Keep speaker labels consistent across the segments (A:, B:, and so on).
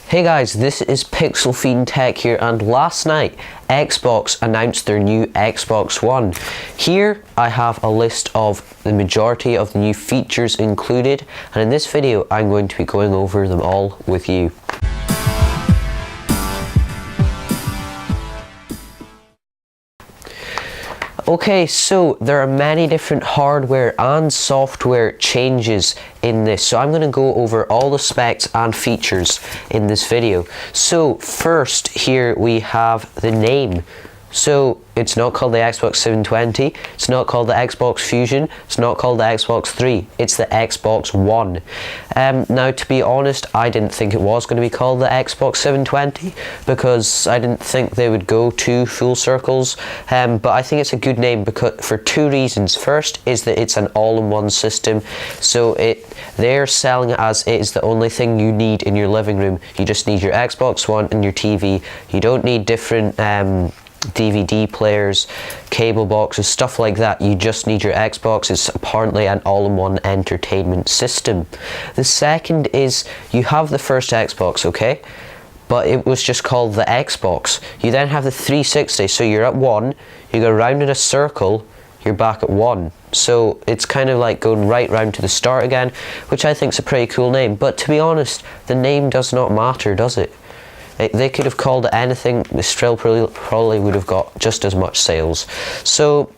A: Hey guys, this is Pixel Fiend Tech here, and last night Xbox announced their new Xbox One. Here I have a list of the majority of the new features included, and in this video I'm going to be going over them all with you. Okay, so there are many different hardware and software changes in this, so I'm going to go over all the specs and features in this video. So first, here we have the name. So it's not called the Xbox 720, it's not called the Xbox Fusion, it's not called the Xbox 3, it's the Xbox One. Now, to be honest, I didn't think it was going to be called the Xbox 720 because I didn't think they would go two full circles, but I think it's a good name because for two reasons. First is that it's an all-in-one system, so they're selling it as it is the only thing you need in your living room. You just need your Xbox One and your TV. You don't need different DVD players, cable boxes, stuff like that. You just need your Xbox. It's apparently an all-in-one entertainment system. The second is you have the first Xbox, okay? But it was just called the Xbox. You then have the 360, so you're at 1, you go round in a circle, you're back at 1. So it's kind of like going right round to the start again, which I think is a pretty cool name. But to be honest, the name does not matter, does it? They could have called it anything, they still probably would have got just as much sales. So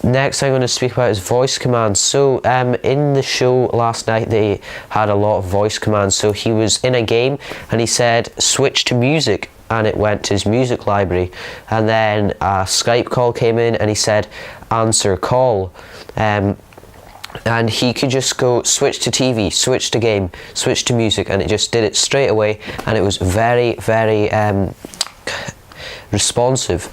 A: next I'm going to speak about is voice commands. So in the show last night they had a lot of voice commands. So he was in a game and he said switch to music, and it went to his music library. And then a Skype call came in and he said answer call. And he could just go switch to TV, switch to game, switch to music, and it just did it straight away, and it was very, very responsive.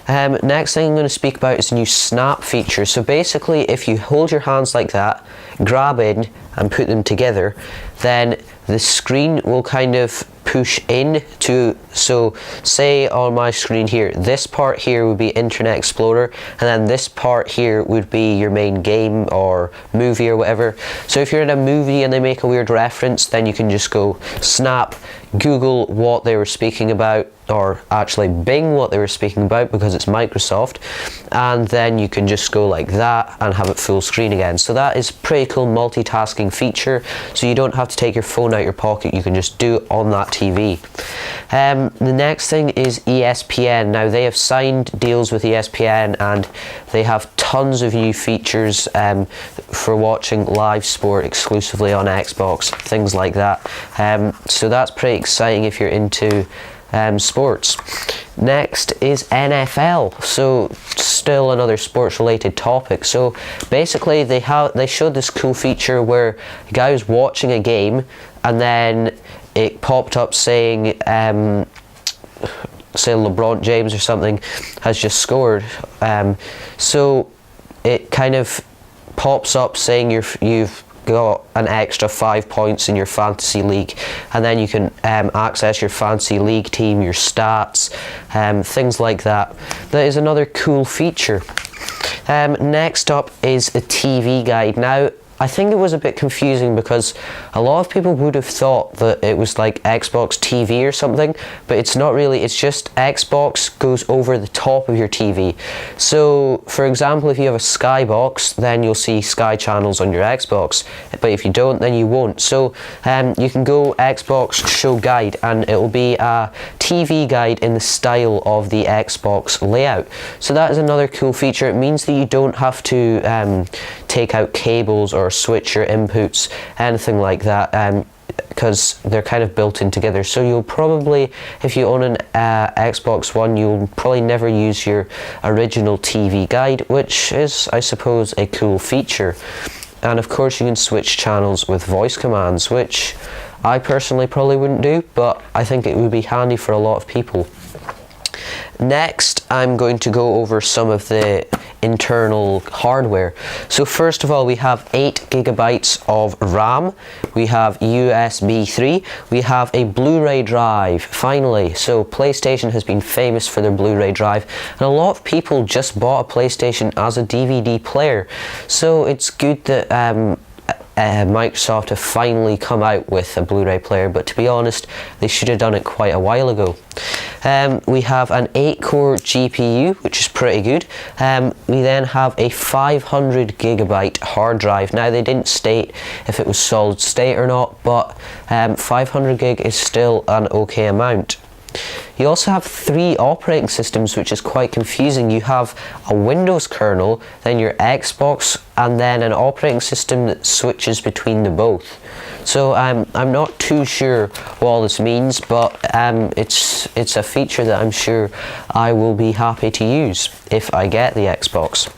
A: Next thing I'm going to speak about is the new snap feature. So basically, if you hold your hands like that, grab in and put them together, then the screen will kind of push in to, so say on my screen here, this part here would be Internet Explorer, and then this part here would be your main game or movie or whatever. So if you're in a movie and they make a weird reference, then you can just go snap, Google what they were speaking about, or actually Bing what they were speaking about because it's Microsoft, and then you can just go like that and have it full screen again. So that is pretty cool multitasking feature, so you don't have to take your phone out your pocket, you can just do it on that TV. The next thing is ESPN. Now they have signed deals with ESPN and they have tons of new features for watching live sport exclusively on Xbox, things like that. So that's pretty exciting if you're into sports. Next is NFL. So still another sports related topic. So basically they showed this cool feature where a guy was watching a game and then it popped up saying say LeBron James or something has just scored. So it kind of pops up saying you've got an extra 5 points in your fantasy league, and then you can access your fantasy league team, your stats, things like that. That is another cool feature. Next up is a TV guide. Now I think it was a bit confusing because a lot of people would have thought that it was like Xbox TV or something, but it's not really. It's just Xbox goes over the top of your TV. So for example, if you have a Sky box, then you'll see Sky channels on your Xbox, but if you don't, then you won't. So you can go Xbox show guide and it will be a TV guide in the style of the Xbox layout. So that is another cool feature. It means that you don't have to take out cables or switch your inputs, anything like that, because they're kind of built in together. So you'll probably, if you own an Xbox One, you'll probably never use your original TV guide, which is, I suppose, a cool feature. And of course you can switch channels with voice commands, which I personally probably wouldn't do, but I think it would be handy for a lot of people. Next, I'm going to go over some of the internal hardware. So first of all, we have 8 gigabytes of RAM, we have USB 3, we have a Blu-ray drive, finally. So PlayStation has been famous for their Blu-ray drive, and a lot of people just bought a PlayStation as a DVD player. So it's good that Microsoft have finally come out with a Blu-ray player, but to be honest, they should have done it quite a while ago. We have an 8-core GPU, which is pretty good. We then have a 500 gigabyte hard drive. Now, they didn't state if it was solid state or not, but 500 gig is still an okay amount. You also have 3 operating systems, which is quite confusing. You have a Windows kernel, then your Xbox, and then an operating system that switches between the both. So I'm not too sure what all this means, but it's a feature that I'm sure I will be happy to use if I get the Xbox.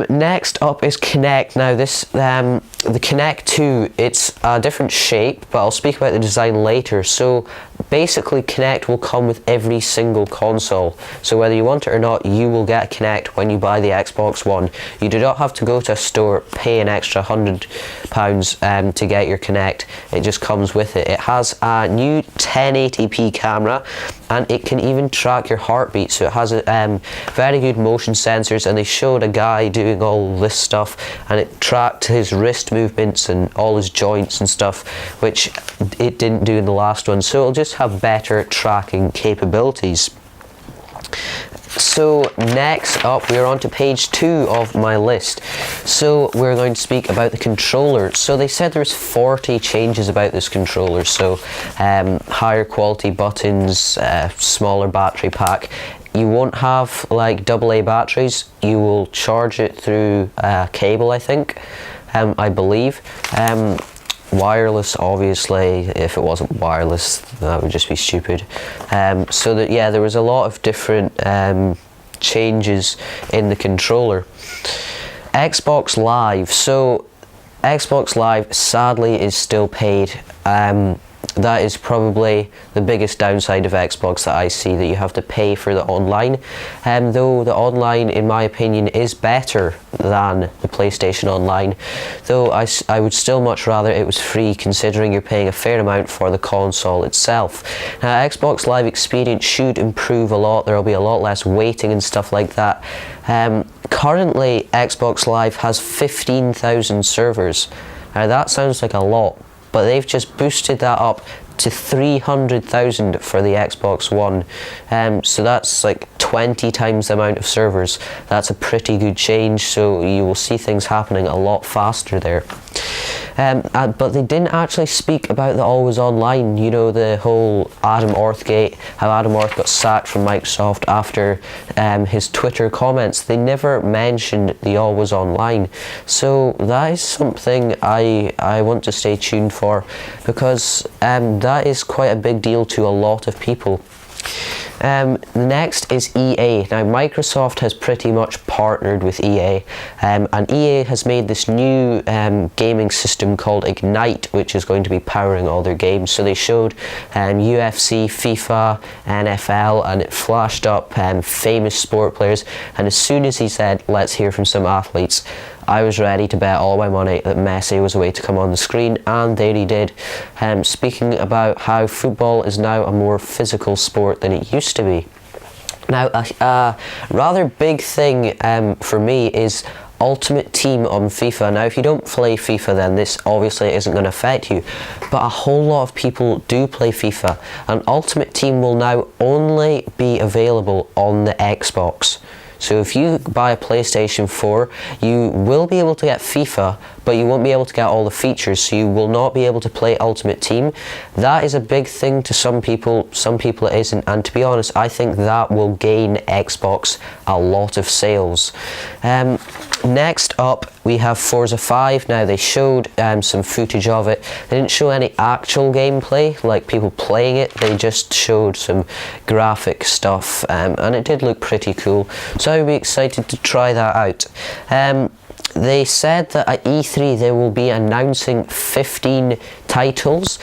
A: Next up is Kinect. Now this, the Kinect 2, it's a different shape, but I'll speak about the design later. So basically Kinect will come with every single console. So whether you want it or not, you will get a Kinect when you buy the Xbox One. You do not have to go to a store, pay an extra £100 to get your Kinect. It just comes with it. It has a new 1080p camera, and it can even track your heartbeat. So it has a, very good motion sensors, and they showed a guy doing all this stuff, and it tracked his wrist movements and all his joints and stuff, which it didn't do in the last one. So it'll just have better tracking capabilities. So next up, we're on to page 2 of my list. So we're going to speak about the controller. So they said there's 40 changes about this controller. So higher quality buttons, smaller battery pack. You won't have like AA batteries. You will charge it through a cable, I think, I believe. Wireless, obviously. If it wasn't wireless, that would just be stupid. So that, yeah, there was a lot of different changes in the controller. Xbox Live. So Xbox Live sadly is still paid. That is probably the biggest downside of Xbox that I see, that you have to pay for the online. Though the online, in my opinion, is better than the PlayStation Online. Though I would still much rather it was free, considering you're paying a fair amount for the console itself. Now, Xbox Live experience should improve a lot. There will be a lot less waiting and stuff like that. Currently, Xbox Live has 15,000 servers. Now, that sounds like a lot, but they've just boosted that up to 300,000 for the Xbox One. So that's like 20 times the amount of servers. That's a pretty good change, so you will see things happening a lot faster there. But they didn't actually speak about the always online, you know, the whole Adam Orthgate, how Adam Orth got sacked from Microsoft after his Twitter comments. They never mentioned the always online. So that is something I want to stay tuned for, because that is quite a big deal to a lot of people. Next is EA. Now, Microsoft has pretty much partnered with EA, and EA has made this new gaming system called Ignite, which is going to be powering all their games. So they showed UFC, FIFA, NFL, and it flashed up famous sport players, and as soon as he said, let's hear from some athletes, I was ready to bet all my money that Messi was away to come on the screen, and there he did, speaking about how football is now a more physical sport than it used to be. Now, a rather big thing for me is Ultimate Team on FIFA. Now, if you don't play FIFA, then this obviously isn't going to affect you, but a whole lot of people do play FIFA, and Ultimate Team will now only be available on the Xbox. So if you buy a PlayStation 4, you will be able to get FIFA, but you won't be able to get all the features, so you will not be able to play Ultimate Team. That is a big thing to some people it isn't, and to be honest, I think that will gain Xbox a lot of sales. Next up, we have Forza 5. Now, they showed some footage of it. They didn't show any actual gameplay, like people playing it. They just showed some graphic stuff, and it did look pretty cool. So I would be excited to try that out. They said that at E3 they will be announcing 15 titles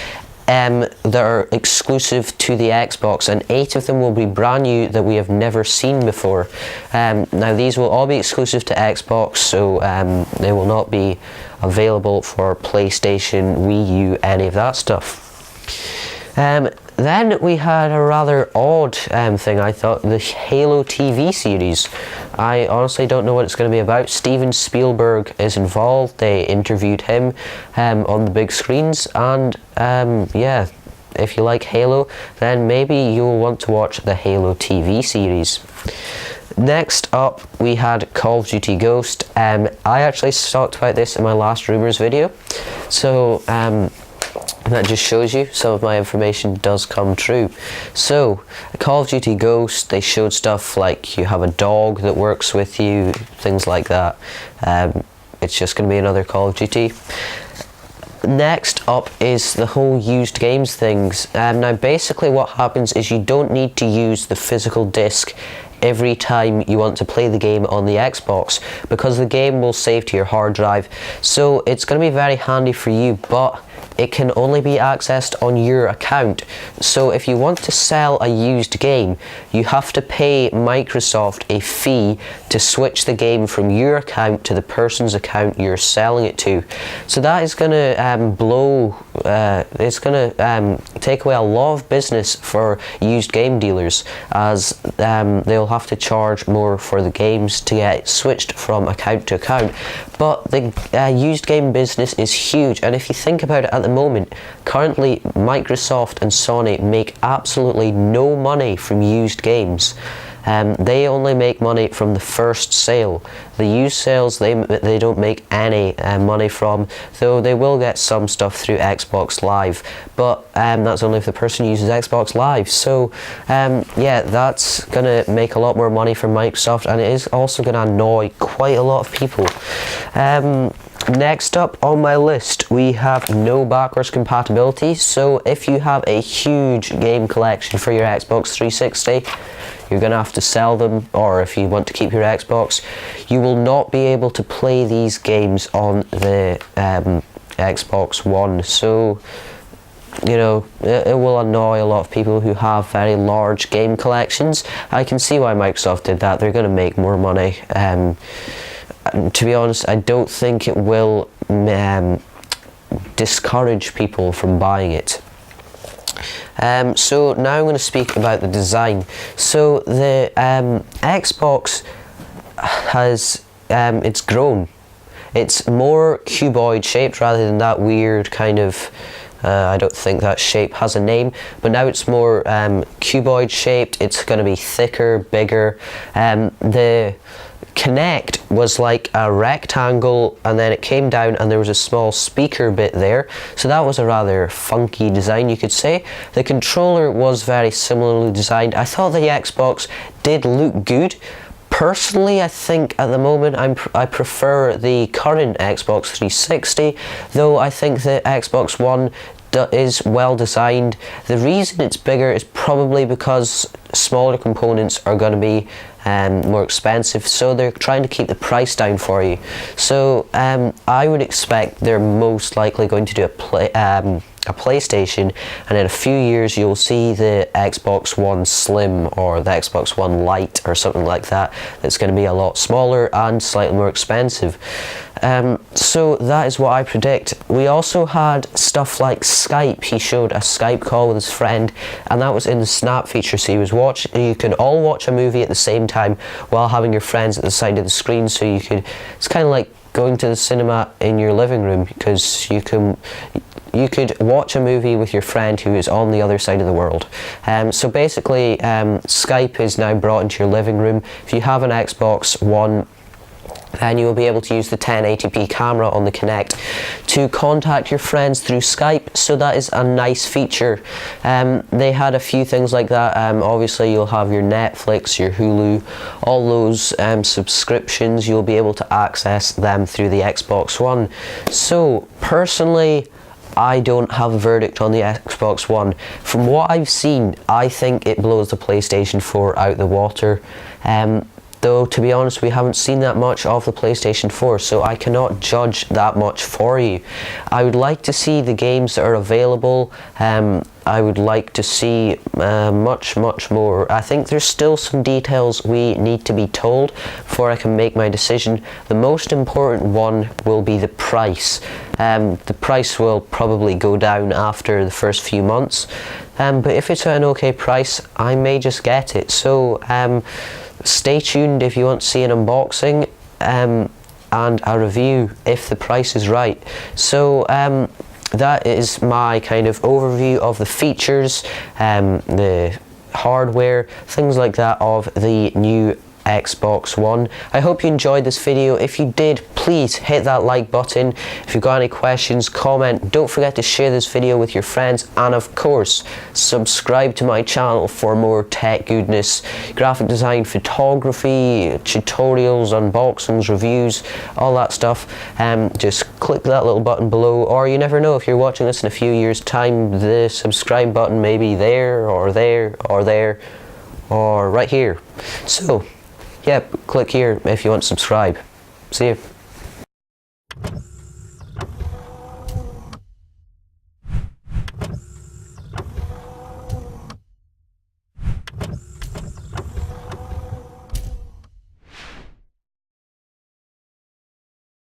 A: that are exclusive to the Xbox, and 8 of them will be brand new that we have never seen before. Now, these will all be exclusive to Xbox, so they will not be available for PlayStation, Wii U, any of that stuff. Then we had a rather odd thing, I thought, the Halo TV series. I honestly don't know what it's going to be about. Steven Spielberg is involved. They interviewed him on the big screens, and yeah, if you like Halo, then maybe you'll want to watch the Halo TV series. Next up, we had Call of Duty Ghost. I actually talked about this in my last rumours video, so that just shows you some of my information does come true. So, Call of Duty Ghost, they showed stuff like you have a dog that works with you, things like that. It's just going to be another Call of Duty. Next up is the whole used games things. Now basically what happens is you don't need to use the physical disc every time you want to play the game on the Xbox, because the game will save to your hard drive. So it's going to be very handy for you, but it can only be accessed on your account. So if you want to sell a used game, you have to pay Microsoft a fee to switch the game from your account to the person's account you're selling it to. So that is going to it's going to take away a lot of business for used game dealers, as they'll have to charge more for the games to get switched from account to account. But the used game business is huge, and if you think about it, at the moment, currently Microsoft and Sony make absolutely no money from used games. They only make money from the first sale. The used sales they don't make any money from, though they will get some stuff through Xbox Live, but that's only if the person uses Xbox Live. So yeah, that's going to make a lot more money for Microsoft, and it is also going to annoy quite a lot of people. Next up on my list, we have no backwards compatibility. So if you have a huge game collection for your Xbox 360, you're going to have to sell them, or if you want to keep your Xbox, you will not be able to play these games on the Xbox One. So, you know, it will annoy a lot of people who have very large game collections. I can see why Microsoft did that. They're going to make more money. To be honest, I don't think it will discourage people from buying it. So now I'm going to speak about the design. So the Xbox has, it's grown. It's more cuboid shaped rather than that weird kind of, I don't think that shape has a name, but now it's more cuboid shaped. It's going to be thicker, bigger. The Kinect was like a rectangle, and then it came down and there was a small speaker bit there, so that was a rather funky design, you could say. The controller was very similarly designed. I thought the Xbox did look good. Personally, I think at the moment I prefer the current Xbox 360, though I think the Xbox One is well designed. The reason it's bigger is probably because smaller components are going to be more expensive, so they're trying to keep the price down for you. So I would expect they're most likely going to do a PlayStation, and in a few years you'll see the Xbox One Slim or the Xbox One Lite or something like that. That's going to be a lot smaller and slightly more expensive. So that is what I predict. We also had stuff like Skype. He showed a Skype call with his friend, and that was in the Snap feature. So you can all watch a movie at the same time while having your friends at the side of the screen. So it's kind of like going to the cinema in your living room, because you could watch a movie with your friend who is on the other side of the world. So basically, Skype is now brought into your living room. If you have an Xbox One, then you will be able to use the 1080p camera on the Kinect to contact your friends through Skype. So that is a nice feature. They had a few things like that. Obviously you'll have your Netflix, your Hulu, all those subscriptions, you'll be able to access them through the Xbox One. So personally, I don't have a verdict on the Xbox One. From what I've seen, I think it blows the PlayStation 4 out the water. Though, to be honest, we haven't seen that much of the PlayStation 4, so I cannot judge that much for you. I would like to see the games that are available. I would like to see much more. I think there's still some details we need to be told before I can make my decision. The most important one will be the price. The price will probably go down after the first few months, but if it's at an okay price, I may just get it. So stay tuned if you want to see an unboxing and a review if the price is right. So that is my kind of overview of the features, the hardware, things like that of the new Xbox One. I hope you enjoyed this video. If you did, please hit that like button. If you've got any questions, comment. Don't forget to share this video with your friends, and of course subscribe to my channel for more tech goodness, graphic design, photography, tutorials, unboxings, reviews, all that stuff. Just click that little button below, or you never know, if you're watching this in a few years time, the subscribe button may be there or there or there or right here. So yeah, click here if you want to subscribe. See you.